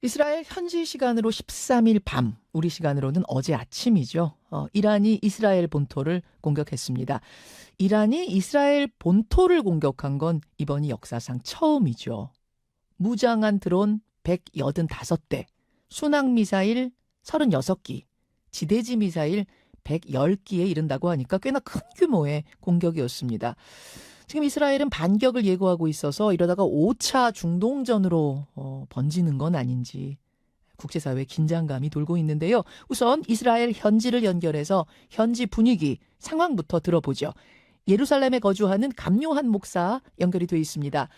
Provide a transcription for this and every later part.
이스라엘 현지 시간으로 13일 밤, 우리 시간으로는 어제 아침이죠. 이란이 이스라엘 본토를 공격했습니다. 이란이 이스라엘 본토를 공격한 건 이번이 역사상 처음이죠. 무장한 드론 185대, 순항미사일 36기, 지대지 미사일 110기에 이른다고 하니까 꽤나 큰 규모의 공격이었습니다. 지금 이스라엘은 반격을 예고하고 있어서 이러다가 5차 중동전으로 번지는 건 아닌지 국제사회에 긴장감이 돌고 있는데요. 우선 이스라엘 현지를 연결해서 현지 분위기, 상황부터 들어보죠. 예루살렘에 거주하는 감요한 목사 연결이 돼 있습니다.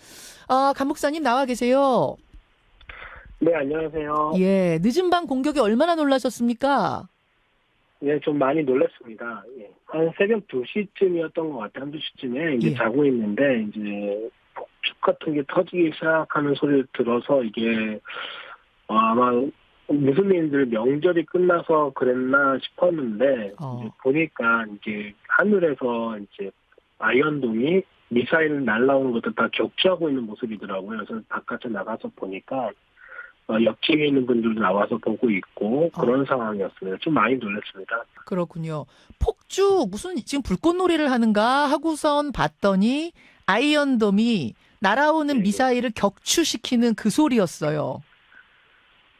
감 목사님 나와 계세요. 네, 안녕하세요. 예, 늦은 밤 공격에 얼마나 놀라셨습니까? 예, 좀 많이 놀랐습니다. 예. 한 새벽 2시쯤이었던 것 같아요. 1~2시쯤에 이제 예. 자고 있는데, 이제 폭죽 같은 게 터지기 시작하는 소리를 들어서 이게, 아마 무슬림들 명절이 끝나서 그랬나 싶었는데, 이제 보니까 이제 하늘에서 이제 아이언돔이 미사일 날라오는 것도 다 격추하고 있는 모습이더라고요. 그래서 바깥에 나가서 보니까, 옆집에 있는 분들도 나와서 보고 있고 그런 상황이었습니다. 좀 많이 놀랐습니다. 그렇군요. 폭죽 무슨 지금 불꽃놀이를 하는가 하고선 봤더니 아이언돔이 날아오는 네. 미사일을 격추시키는 그 소리였어요.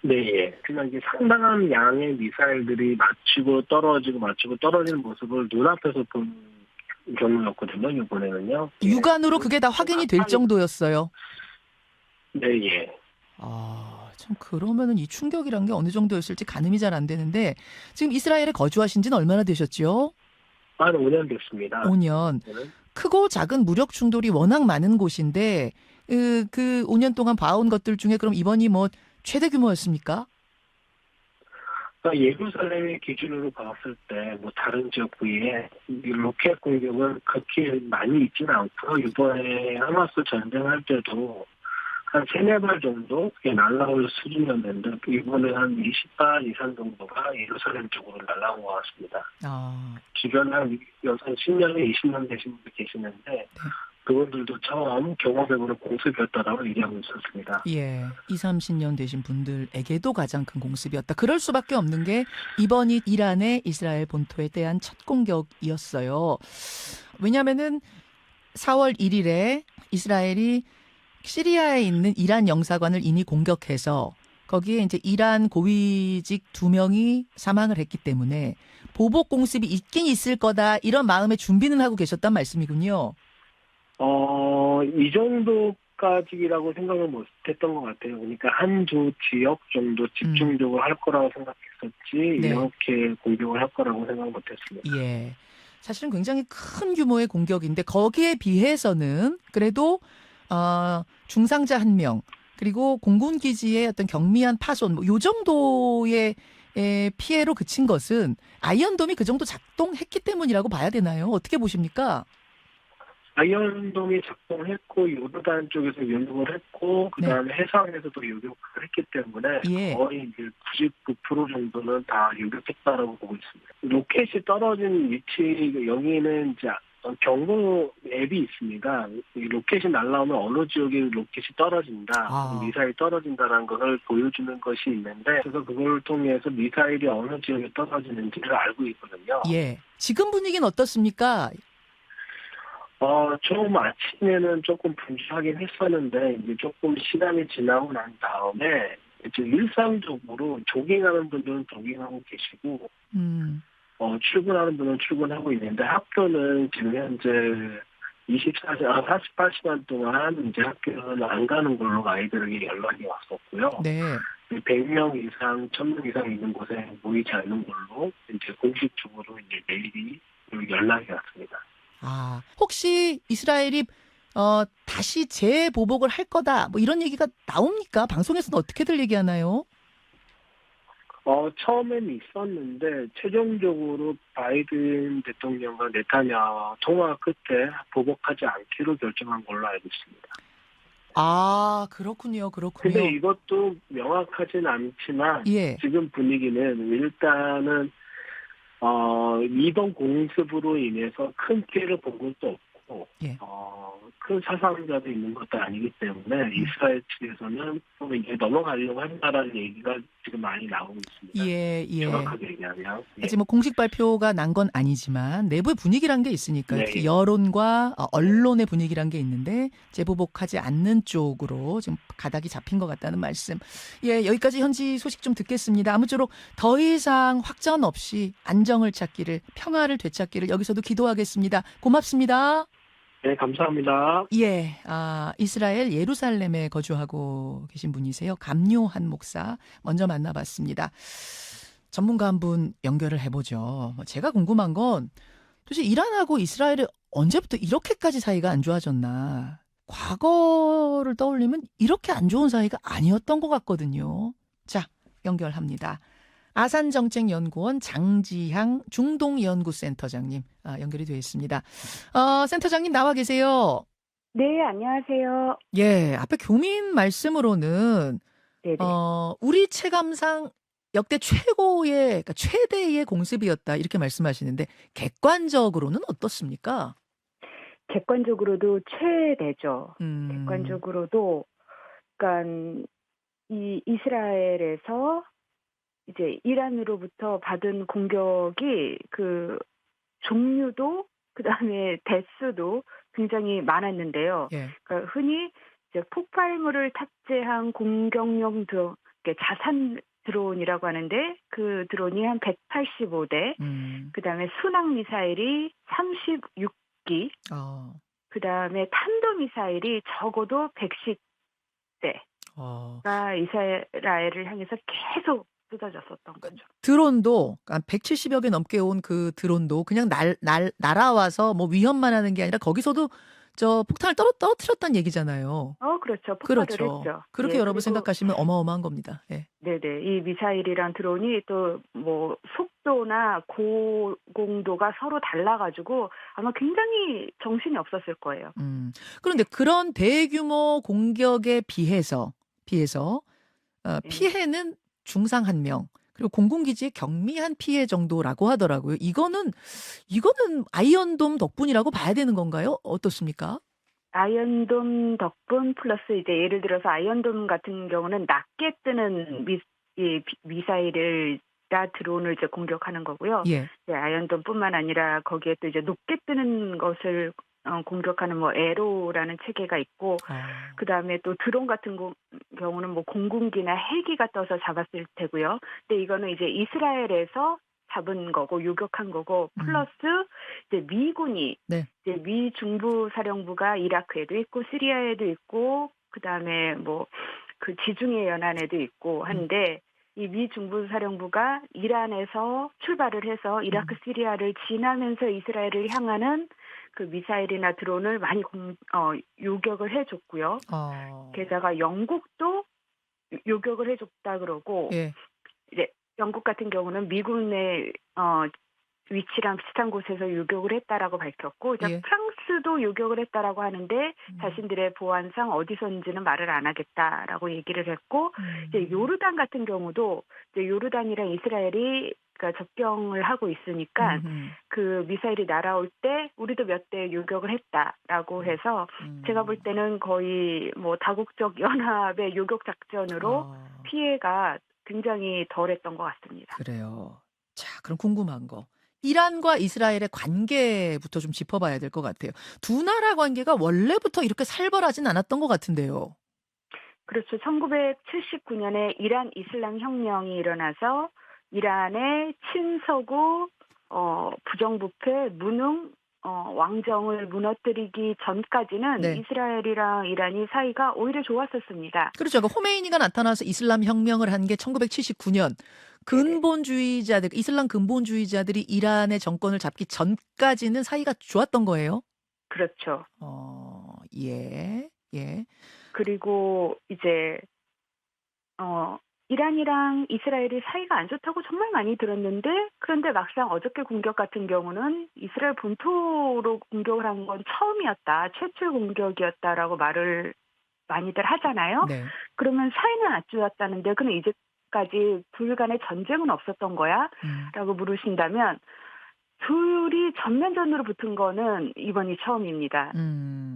네, 예. 그냥 이게 상당한 양의 미사일들이 맞추고 떨어지는 모습을 눈앞에서 본 경우였거든요. 이번에는요. 육안으로 그게 다 확인이 될 정도였어요. 네, 예. 참 그러면은 이 충격이란 게 어느 정도였을지 가늠이 잘 안 되는데 지금 이스라엘에 거주하신 지는 얼마나 되셨죠? 한 5년 됐습니다. 5년. 크고 작은 무력 충돌이 워낙 많은 곳인데 그 5년 동안 봐온 것들 중에 그럼 이번이 뭐 최대 규모였습니까? 예루살렘의 기준으로 봤을 때 뭐 다른 지역 부위에 이 로켓 공격은 그렇게 많이 있지는 않고요. 이번에 하마스 전쟁할 때도 한 3~4발 정도 그게 날라올 수준이었는데 이번에 한 20발 이상 정도가 예루살렘 쪽으로 날라온 것 같습니다. 주변에 한 10년에 20년 되신 분들 계시는데 그분들도 처음 경험해보는 공습이었다라고 얘기하고 있었습니다. 예, 20~30년 되신 분들에게도 가장 큰 공습이었다. 그럴 수밖에 없는 게 이번이 이란의 이스라엘 본토에 대한 첫 공격이었어요. 왜냐하면은 4월 1일에 이스라엘이 시리아에 있는 이란 영사관을 이미 공격해서 거기에 이제 이란 고위직 2명이 사망을 했기 때문에 보복 공습이 있긴 있을 거다 이런 마음의 준비는 하고 계셨단 말씀이군요. 이 정도까지라고 생각을 못했던 것 같아요. 그러니까 한 주 지역 정도 집중적으로 할 거라고 생각했었지 네. 이렇게 공격을 할 거라고 생각 못했습니다. 예, 사실은 굉장히 큰 규모의 공격인데 거기에 비해서는 그래도 중상자 1명 그리고 공군 기지의 어떤 경미한 파손 뭐 요 정도의 피해로 그친 것은 아이언돔이 그 정도 작동했기 때문이라고 봐야 되나요? 어떻게 보십니까? 아이언돔이 작동했고 요르단 쪽에서 요격을 했고 그다음에 해상에서도 요격을 했기 때문에 거의 이제 99% 정도는 다 요격했다라고 보고 있습니다. 로켓이 떨어진 위치 여기는 이제 경보 앱이 있습니다. 이 로켓이 날라오면 어느 지역에 로켓이 떨어진다, 미사일이 떨어진다라는 것을 보여주는 것이 있는데 그래서 그걸 통해서 미사일이 어느 지역에 떨어지는지를 알고 있거든요. 예. 지금 분위기는 어떻습니까? 처음 아침에는 조금 분주하긴 했었는데 이제 조금 시간이 지나고 난 다음에 이제 일상적으로 조깅하는 분들은 조깅하고 계시고 출근하는 분은 출근하고 있는데 학교는 지금 현재 48시간 동안 이제 학교는 안 가는 걸로 아이들에게 연락이 왔었고요. 네. 100명 이상, 1000명 이상 있는 곳에 모이지 않는 걸로 이제 공식적으로 이제 메일이 연락이 왔습니다. 혹시 이스라엘이 다시 재보복을 할 거다 뭐 이런 얘기가 나옵니까? 방송에서는 어떻게들 얘기하나요? 처음에는 있었는데 최종적으로 바이든 대통령과 네타냐후 통화 끝에 보복하지 않기로 결정한 걸로 알고 있습니다. 그렇군요. 근데 이것도 명확하진 않지만 지금 분위기는 일단은 이번 공습으로 인해서 큰 피해를 본 것도 없고 예. 큰 사상자도 있는 것도 아니기 때문에 이스라엘 측에서는 좀 이제 넘어가려고 한다라는 얘기가 지금 많이 나오고 있습니다. 예, 예. 정확하게 얘기하면. 예. 아직 뭐 공식 발표가 난 건 아니지만 내부의 분위기란 게 있으니까요. 네. 특히 여론과 언론의 분위기란 게 있는데 재보복하지 않는 쪽으로 지금 가닥이 잡힌 것 같다는 말씀. 예, 여기까지 현지 소식 좀 듣겠습니다. 아무쪼록 더 이상 확전 없이 안정을 찾기를, 평화를 되찾기를 여기서도 기도하겠습니다. 고맙습니다. 네, 감사합니다. 예, 이스라엘 예루살렘에 거주하고 계신 분이세요. 감요한 목사 먼저 만나봤습니다. 전문가 한 분 연결을 해보죠. 제가 궁금한 건 도대체 이란하고 이스라엘이 언제부터 이렇게까지 사이가 안 좋아졌나. 과거를 떠올리면 이렇게 안 좋은 사이가 아니었던 것 같거든요. 자, 연결합니다. 아산정책연구원 장지향 중동연구센터장님 연결이 되어 있습니다. 센터장님 나와 계세요. 네, 안녕하세요. 예, 앞에 교민 말씀으로는 네네. 우리 체감상 역대 최고의, 그러니까 최대의 공습이었다 이렇게 말씀하시는데 객관적으로는 어떻습니까? 객관적으로도 최대죠. 객관적으로도, 그러니까 이 이스라엘에서 이제 이란으로부터 받은 공격이 그 종류도 그다음에 대수도 굉장히 많았는데요. 예. 그러니까 흔히 이제 폭발물을 탑재한 공격용 드론, 자산 드론이라고 하는데 그 드론이 한 185대, 그다음에 순항 미사일이 36기, 그다음에 탄도 미사일이 적어도 110대가 이스라엘을 향해서 계속 쏟아졌었던 거죠. 드론도 한 170여 개 넘게 온 그 드론도 그냥 날아와서 뭐 위협만 하는 게 아니라 거기서도 저 폭탄을 떨어뜨렸다는 얘기잖아요. 그렇죠. 폭발을 했죠. 그렇게 예, 여러분 생각하시면 어마어마한 겁니다. 예. 네네. 이 미사일이랑 드론이 또 뭐 속도나 고공도가 서로 달라가지고 아마 굉장히 정신이 없었을 거예요. 그런데 그런 대규모 공격에 비해서 피해는 중상 1명, 그리고 공군기지의 경미한 피해 정도라고 하더라고요. 이거는 아이언돔 덕분이라고 봐야 되는 건가요? 어떻습니까? 아이언돔 덕분 플러스 이제 예를 들어서 아이언돔 같은 경우는 낮게 뜨는 미사일이나 드론을 이제 공격하는 거고요. 예. 아이언돔뿐만 아니라 거기에 또 이제 높게 뜨는 것을 공격하는 뭐 에로라는 체계가 있고, 그 다음에 또 드론 같은 경우는 뭐 공군기나 헬기가 떠서 잡았을 테고요. 근데 이거는 이제 이스라엘에서 잡은 거고 요격한 거고 플러스 이제 미군이 네. 이제 미 중부 사령부가 이라크에도 있고 시리아에도 있고 그 다음에 뭐 그 지중해 연안에도 있고 한데 이 미 중부 사령부가 이란에서 출발을 해서 이라크 시리아를 지나면서 이스라엘을 향하는 그 미사일이나 드론을 많이 요격을 해줬고요. 게다가 영국도 요격을 해줬다 그러고, 예. 이제 영국 같은 경우는 미군의 위치랑 비슷한 곳에서 요격을 했다라고 밝혔고, 이제 예. 프랑스도 요격을 했다라고 하는데 자신들의 보안상 어디서인지는 말을 안 하겠다라고 얘기를 했고, 이제 요르단 같은 경우도 이제 요르단이랑 이스라엘이 그러니까 접경을 하고 있으니까 그 미사일이 날아올 때 우리도 몇 대 요격을 했다라고 해서 제가 볼 때는 거의 뭐 다국적 연합의 요격 작전으로 피해가 굉장히 덜했던 것 같습니다. 그래요. 자, 그럼 궁금한 거. 이란과 이스라엘의 관계부터 좀 짚어봐야 될 것 같아요. 두 나라 관계가 원래부터 이렇게 살벌하진 않았던 것 같은데요. 그렇죠. 1979년에 이란 이슬람 혁명이 일어나서 이란의 친서구 부정부패 무능 왕정을 무너뜨리기 전까지는 네. 이스라엘이랑 이란이 사이가 오히려 좋았었습니다. 그렇죠. 그러니까 호메이니가 나타나서 이슬람 혁명을 한 게 1979년. 근본주의자들, 이슬람 근본주의자들이 이란의 정권을 잡기 전까지는 사이가 좋았던 거예요? 그렇죠. 예. 그리고 이제 이란이랑 이스라엘이 사이가 안 좋다고 정말 많이 들었는데, 그런데 막상 어저께 공격 같은 경우는 이스라엘 본토로 공격을 한 건 처음이었다, 최초의 공격이었다라고 말을 많이들 하잖아요. 네. 그러면 사이는 안 좋았다는데 그럼 이제까지 불간의 전쟁은 없었던 거야? 라고 물으신다면 둘이 전면전으로 붙은 거는 이번이 처음입니다.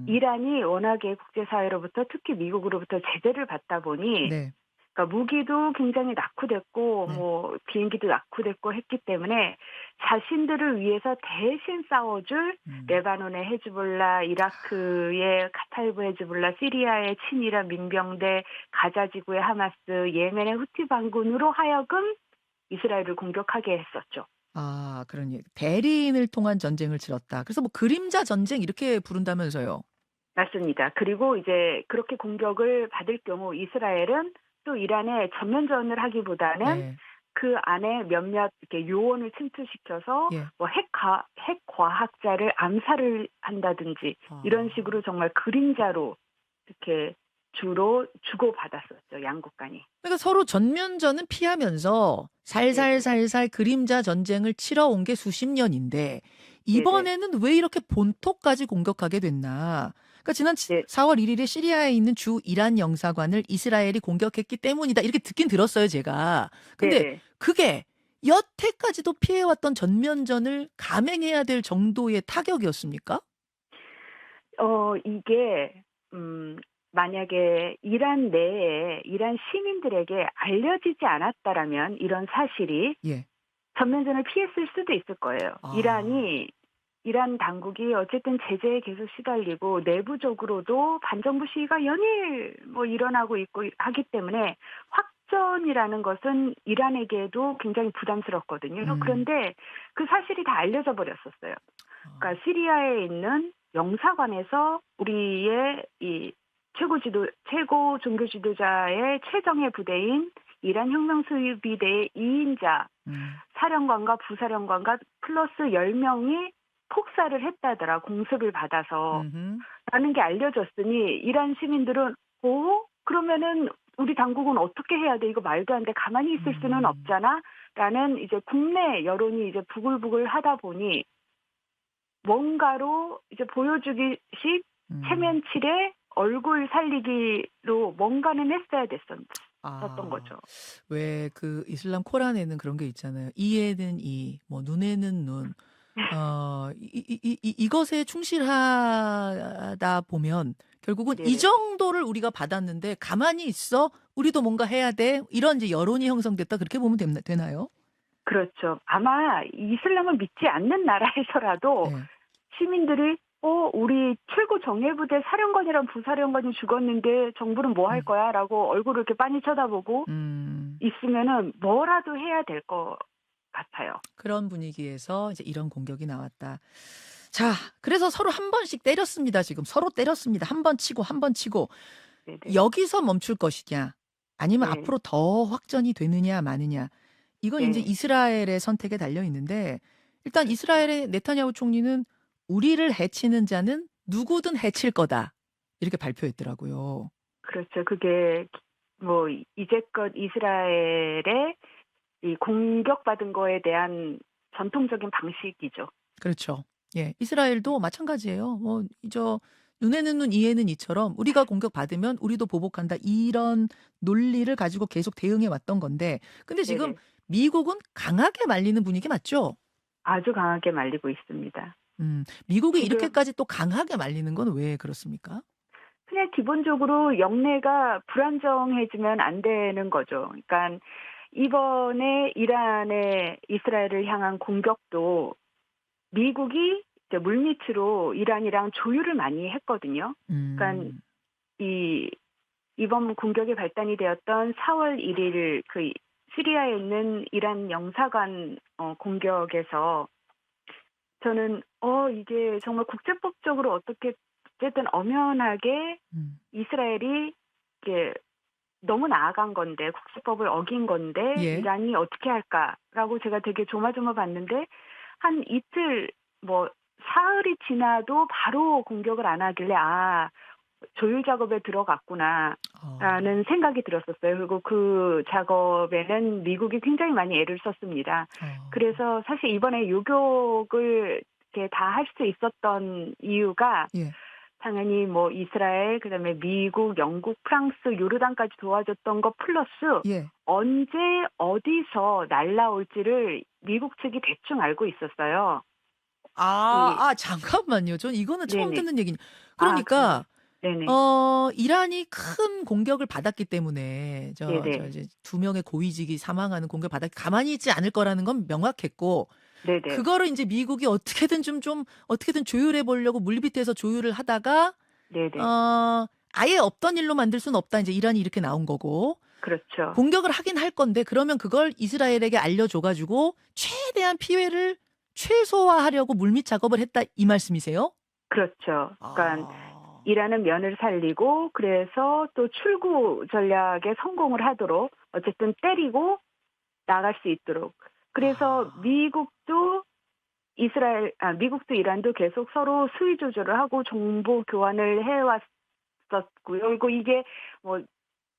이란이 워낙에 국제사회로부터 특히 미국으로부터 제재를 받다 보니 네. 그러니까 무기도 굉장히 낙후됐고 네. 뭐 비행기도 낙후됐고 했기 때문에 자신들을 위해서 대신 싸워줄 레바논의 헤즈볼라, 이라크의 카탈브 헤즈볼라, 시리아의 친이란 민병대, 가자지구의 하마스, 예멘의 후티 반군으로 하여금 이스라엘을 공격하게 했었죠. 아, 그러니 대리인을 통한 전쟁을 치렀다. 그래서 뭐 그림자 전쟁 이렇게 부른다면서요. 맞습니다. 그리고 이제 그렇게 공격을 받을 경우 이스라엘은 또 이란에 전면전을 하기보다는 네. 그 안에 몇몇 이렇게 요원을 침투시켜서 예. 뭐 핵과학자를 암살을 한다든지 이런 식으로 정말 그림자로 이렇게 주로 주고받았었죠. 양국 간이. 그러니까 서로 전면전은 피하면서 살살살살 그림자 전쟁을 치러온 게 수십 년인데 이번에는 왜 이렇게 본토까지 공격하게 됐나? 그러니까 지난 네. 4월 1일에 시리아에 있는 주 이란 영사관을 이스라엘이 공격했기 때문이다. 이렇게 듣긴 들었어요, 제가. 근데 네네. 그게 여태까지도 피해왔던 전면전을 감행해야 될 정도의 타격이었습니까? 이게 만약에 이란 내에 이란 시민들에게 알려지지 않았다라면 이런 사실이 예. 전면전을 피했을 수도 있을 거예요. 아. 이란 당국이 어쨌든 제재에 계속 시달리고 내부적으로도 반정부 시위가 연일 뭐 일어나고 있고 하기 때문에 확전이라는 것은 이란에게도 굉장히 부담스럽거든요. 그런데 그 사실이 다 알려져 버렸었어요. 그러니까 시리아에 있는 영사관에서 우리의 이 최고 종교 지도자의 최정예 부대인 이란 혁명수비대의 2인자 사령관과 부사령관과 플러스 10명이 폭사를 했다더라. 공습을 받아서. 라는 게 알려졌으니 이란 시민들은 그러면은 우리 당국은 어떻게 해야 돼? 이거 말도 안 돼. 가만히 있을 수는 없잖아. 라는 이제 국내 여론이 이제 부글부글 하다 보니 뭔가로 이제 보여주기식 체면 칠에 얼굴 살리기로 뭔가는 했어야 됐었던 거죠. 왜 그 이슬람 코란에는 그런 게 있잖아요. 이에는 이, 뭐 눈에는 눈. 이것에 충실하다 보면 결국은 네네. 이 정도를 우리가 받았는데 가만히 있어. 우리도 뭔가 해야 돼. 이런 이제 여론이 형성됐다. 그렇게 보면 되나요? 그렇죠. 아마 이슬람을 믿지 않는 나라에서라도 네. 시민들이 우리 최고 정예부대 사령관이랑 부사령관이 죽었는데 정부는 뭐 할 거야? 라고 얼굴을 이렇게 빤히 쳐다보고 있으면은 뭐라도 해야 될 것 같아요. 그런 분위기에서 이제 이런 공격이 나왔다. 자, 그래서 서로 한 번씩 때렸습니다. 지금 서로 때렸습니다. 한 번 치고 한 번 치고. 네네. 여기서 멈출 것이냐 아니면 네. 앞으로 더 확전이 되느냐 마느냐. 이건 네. 이제 이스라엘의 선택에 달려 있는데 일단 이스라엘의 네타냐후 총리는 우리를 해치는 자는 누구든 해칠 거다. 이렇게 발표했더라고요. 그렇죠. 그게 뭐 이제껏 이스라엘의 이 공격받은 거에 대한 전통적인 방식이죠. 그렇죠. 예, 이스라엘도 마찬가지예요. 뭐 눈에는 눈, 이에는 이처럼 우리가 공격받으면 우리도 보복한다. 이런 논리를 가지고 계속 대응해 왔던 건데 근데 지금 네네. 미국은 강하게 말리는 분위기 맞죠? 아주 강하게 말리고 있습니다. 미국이 지금 이렇게까지 또 강하게 말리는 건 왜 그렇습니까? 그냥 기본적으로 영내가 불안정해지면 안 되는 거죠. 그러니까 이번에 이란의 이스라엘을 향한 공격도 미국이 이제 물밑으로 이란이랑 조율을 많이 했거든요. 그러니까 이번 공격이 발단이 되었던 4월 1일 그 시리아에 있는 이란 영사관 공격에서 저는 이게 정말 국제법적으로 어쨌든 엄연하게 이스라엘이 이게 너무 나아간 건데 국제법을 어긴 건데 예. 이란이 어떻게 할까라고 제가 되게 조마조마 봤는데 한 이틀 뭐 사흘이 지나도 바로 공격을 안 하길래 조율 작업에 들어갔구나라는 생각이 들었었어요. 그리고 그 작업에는 미국이 굉장히 많이 애를 썼습니다. 그래서 사실 이번에 요격을 이렇게 다 할 수 있었던 이유가 예. 당연히 뭐 이스라엘, 그다음에 미국, 영국, 프랑스, 요르단까지 도와줬던 거 플러스 예. 언제 어디서 날라올지를 미국 측이 대충 알고 있었어요. 이 잠깐만요. 전 이거는 처음 네네. 듣는 얘기니. 아 그래요? 그러니까 네네. 이란이 큰 공격을 받았기 때문에 네네. 이제 두 명의 고위직이 사망하는 공격을 받았 가만히 있지 않을 거라는 건 명확했고 네네. 그거를 인제 미국이 어떻게든 좀 어떻게든 조율해 보려고 물밑에서 조율을 하다가 네네. 어 '아예 없던 일로 만들 수는 없다.' 인제 이란이 이렇게 나온 거고 그렇죠. 공격을 하긴 할 건데 그러면 그걸 이스라엘에게 알려줘 가지고 최대한 피해를 최소화하려고 물밑 작업을 했다 이 말씀이세요? 그렇죠. 그러니까 아. 일하는 면을 살리고 그래서 또 출구 전략에 성공을 하도록 어쨌든 때리고 나갈 수 있도록. 그래서 아. 미국도 이란도 계속 서로 수위 조절을 하고 정보 교환을 해 왔었고요. 그리고 이게 뭐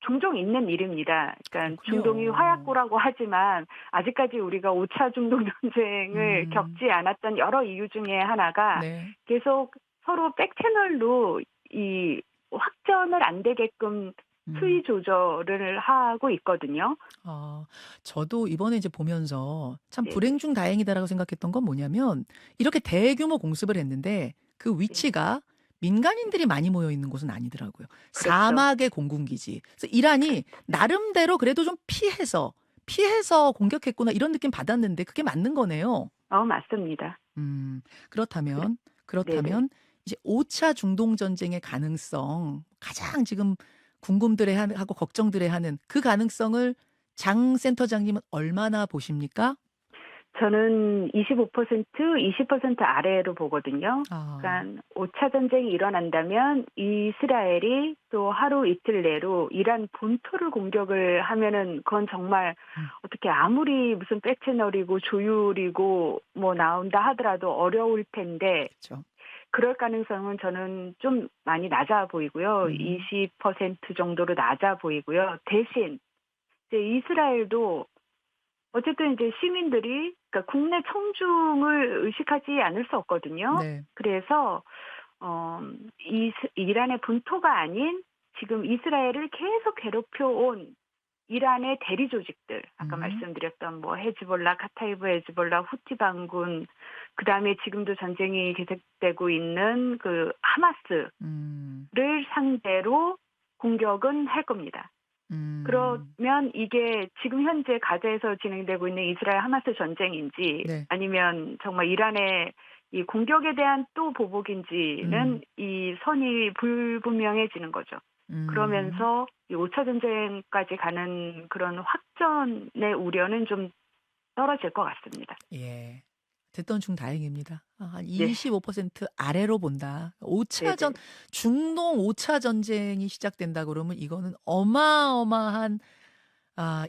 종종 있는 일입니다. 그러니까 중동이 그렇군요. 화약고라고 하지만 아직까지 우리가 5차 중동 전쟁을 음. 겪지 않았던 여러 이유 중에 하나가 네. 계속 서로 백채널로 이 확전을 안 되게끔 음. 수위 조절을 하고 있거든요. 아 저도 이번에 이제 보면서 참 네네. 불행 중 다행이다라고 생각했던 건 뭐냐면 이렇게 대규모 공습을 했는데 그 네. 위치가 민간인들이 많이 모여 있는 곳은 아니더라고요. 그렇죠. 사막의 공군기지. 그래서 이란이 그렇죠. 나름대로 그래도 좀 피해서 공격했구나 이런 느낌 받았는데 그게 맞는 거네요. 맞습니다. 음. 그래 그렇다면 네네. 그렇다면 이제 5차 중동 전쟁의 가능성 가장 지금 궁금들해 하고 걱정들해 하는 그 가능성을 장 센터장님은 얼마나 보십니까? 저는 25% 20% 아래로 보거든요. 아. 그러니까 5차 전쟁이 일어난다면 이스라엘이 또 하루 이틀 내로 이란 본토를 공격을 하면은 그건 정말 음. 어떻게 아무리 무슨 백채널이고 조율이고 뭐 나온다 하더라도 어려울 텐데 그쵸. 그럴 가능성은 저는 좀 많이 낮아 보이고요. 음. 20% 정도로 낮아 보이고요. 대신 이제 이스라엘도 어쨌든 이제 시민들이 그러니까 국내 청중을 의식하지 않을 수 없거든요. 네. 그래서 어 이란의 본토가 아닌 지금 이스라엘을 계속 괴롭혀 온 이란의 대리 조직들 아까 음. 말씀드렸던 뭐 헤즈볼라, 카타이브 헤즈볼라, 후티 반군 그다음에 지금도 전쟁이 계속되고 있는 그 하마스를 음. 상대로 공격은 할 겁니다. 음. 그러면 이게 지금 현재 가자에서 진행되고 있는 이스라엘 하마스 전쟁인지 네. 아니면 정말 이란의 이 공격에 대한 또 보복인지는 음. 이 선이 불분명해지는 거죠. 음. 그러면서 이 5차 전쟁까지 가는 그런 확전의 우려는 좀 떨어질 것 같습니다. 예. 듣던 중 다행입니다. 한 네. 25% 아래로 본다. 5차 전 네네. 중동 5차 전쟁이 시작된다 그러면 이거는 어마어마한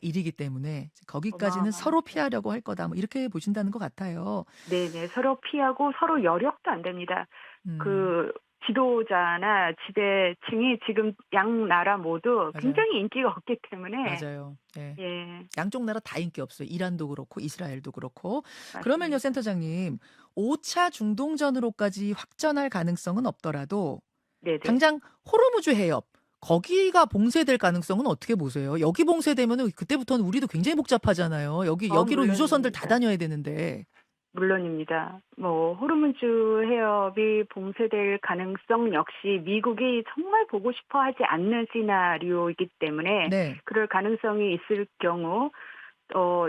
일이기 때문에 거기까지는 서로 어마어마하죠. 피하려고 할 거다. 뭐 이렇게 보신다는 것 같아요. 네네. 서로 피하고 서로 여력도 안 됩니다. 음. 그 지도자나 지배층이 지금 양 나라 모두 맞아요. 굉장히 인기가 없기 때문에 맞아요. 예. 예 양쪽 나라 다 인기 없어요. 이란도 그렇고 이스라엘도 그렇고. 그러면요 맞습니다. 센터장님 5차 중동전으로까지 확전할 가능성은 없더라도 네네. 당장 호르무즈 해협 거기가 봉쇄될 가능성은 어떻게 보세요? 여기 봉쇄되면은 그때부터는 우리도 굉장히 복잡하잖아요. 여기로 유조선들 다 물론입니다. 다녀야 되는데. 물론입니다. 뭐 호르무즈 해협이 봉쇄될 가능성 역시 미국이 정말 보고 싶어 하지 않는 시나리오이기 때문에 네. 그럴 가능성이 있을 경우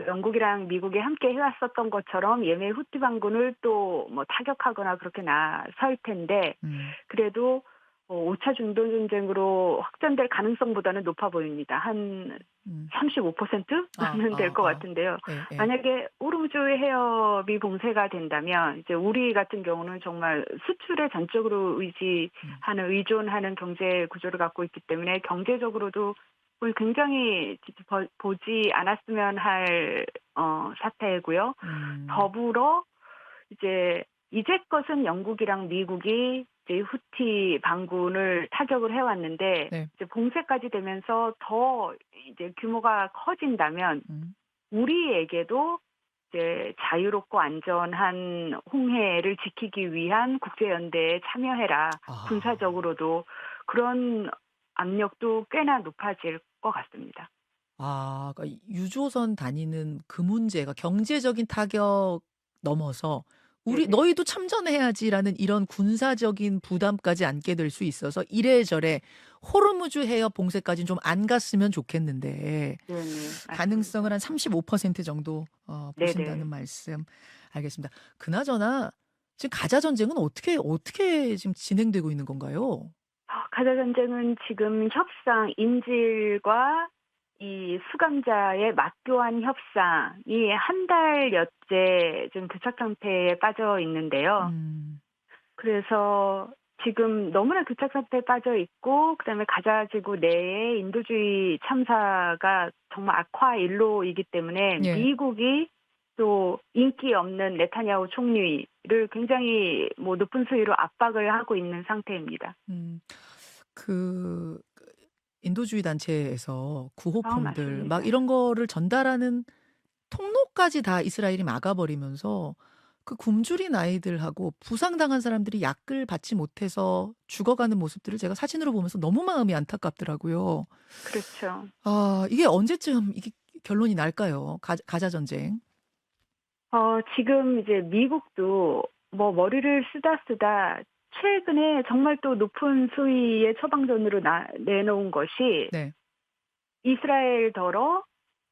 영국이랑 미국이 함께 해왔었던 것처럼 예멘 후티 반군을 또 뭐 타격하거나 그렇게 나설 텐데 음. 그래도 5차 중동 전쟁으로 확전될 가능성보다는 높아 보입니다. 한 음. 35%는 될 것 같은데요. 예예. 만약에 호르무즈 해협이 봉쇄가 된다면 이제 우리 같은 경우는 정말 수출에 전적으로 음. 의존하는 경제 구조를 갖고 있기 때문에 경제적으로도 우리 굉장히 보지 않았으면 할 사태이고요. 음. 더불어 이제 이제껏은 영국이랑 미국이 이제 후티 반군을 타격을 해왔는데 네. 이제 봉쇄까지 되면서 더 이제 규모가 커진다면 음. 우리에게도 이제 자유롭고 안전한 홍해를 지키기 위한 국제연대에 참여해라. 아. 군사적으로도 그런 압력도 꽤나 높아질 것 같습니다. 그러니까 유조선 다니는 그 문제가 경제적인 타격 넘어서 우리 네네. 너희도 참전해야지라는 이런 군사적인 부담까지 안게 될 수 있어서 이래저래 호르무즈 해협 봉쇄까지는 좀 안 갔으면 좋겠는데 네네. 가능성을 맞습니다. 한 35% 정도 보신다는 네네. 말씀. 알겠습니다. 그나저나 지금 가자 전쟁은 어떻게 지금 진행되고 있는 건가요? 가자 전쟁은 지금 협상 인질과 이 수감자의 맞교환 협상이 한 달여째 좀 교착 상태에 빠져 있는데요. 음. 그래서 지금 너무나 교착 상태에 빠져 있고 그다음에 가자 지구 내에 인도주의 참사가 정말 악화 일로이기 때문에 예. 미국이 또 인기 없는 네타냐후 총리를 굉장히 뭐 높은 수위로 압박을 하고 있는 상태입니다. 음. 그 인도주의 단체에서 구호품들 막 맞습니다. 이런 거를 전달하는 통로까지 다 이스라엘이 막아버리면서 그 굶주린 아이들하고 부상당한 사람들이 약을 받지 못해서 죽어가는 모습들을 제가 사진으로 보면서 너무 마음이 안타깝더라고요. 그렇죠. 이게 언제쯤 이게 결론이 날까요? 가자 전쟁. 지금 이제 미국도 뭐 머리를 쓰다 최근에 정말 또 높은 수위의 처방전으로 내놓은 것이 네. 이스라엘더러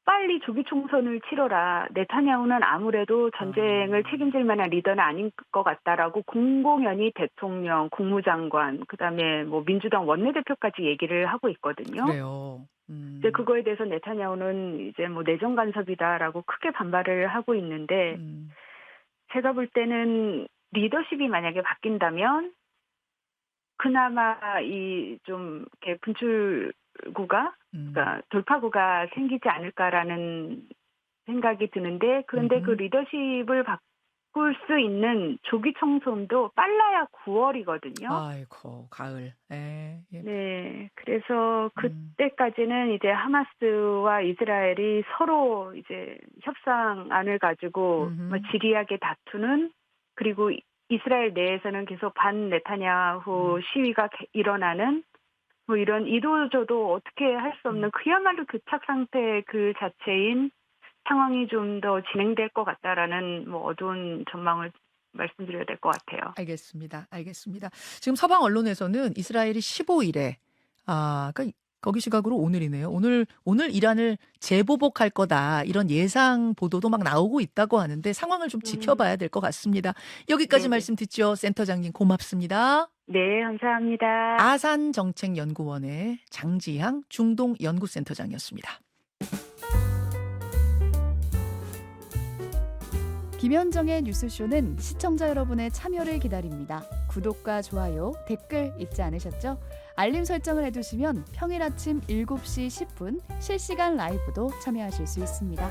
빨리 조기 총선을 치러라. 네타냐후는 아무래도 전쟁을 책임질 만한 리더는 아닌 것 같다라고 공공연히 대통령, 국무장관, 그다음에 뭐 민주당 원내대표까지 얘기를 하고 있거든요. 그래요. 이제 그거에 대해서 네타냐후는 이제 뭐 내정 간섭이다라고 크게 반발을 하고 있는데 음. 제가 볼 때는 리더십이 만약에 바뀐다면 그나마 이 좀 이렇게 분출구가 그러니까 돌파구가 생기지 않을까라는 생각이 드는데 그런데 그 음흠. 리더십을 바꿀 수 있는 조기 총선도 빨라야 9월이거든요. 아이고 가을. 예. 예. 네. 그래서 음. 그때까지는 이제 하마스와 이스라엘이 서로 이제 협상안을 가지고 뭐 음흠. 지리하게 다투는 그리고 이스라엘 내에서는 계속 반 네타냐후 시위가 일어나는 뭐 이런 이도저도 어떻게 할 수 없는 그야말로 교착 상태 그 자체인 상황이 좀 더 진행될 것 같다라는 뭐 어두운 전망을 말씀드려야 될 것 같아요. 알겠습니다. 알겠습니다. 지금 서방 언론에서는 이스라엘이 15일에 그러니까 거기 시각으로 오늘이네요. 오늘 이란을 재보복할 거다. 이런 예상 보도도 막 나오고 있다고 하는데 상황을 좀 지켜봐야 될 것 같습니다. 여기까지 네네. 말씀 듣죠. 센터장님 고맙습니다. 네, 감사합니다. 아산정책연구원의 장지향 중동연구센터장이었습니다. 김현정의 뉴스쇼는 시청자 여러분의 참여를 기다립니다. 구독과 좋아요, 댓글 잊지 않으셨죠? 알림 설정을 해두시면 평일 아침 7시 10분 실시간 라이브도 참여하실 수 있습니다.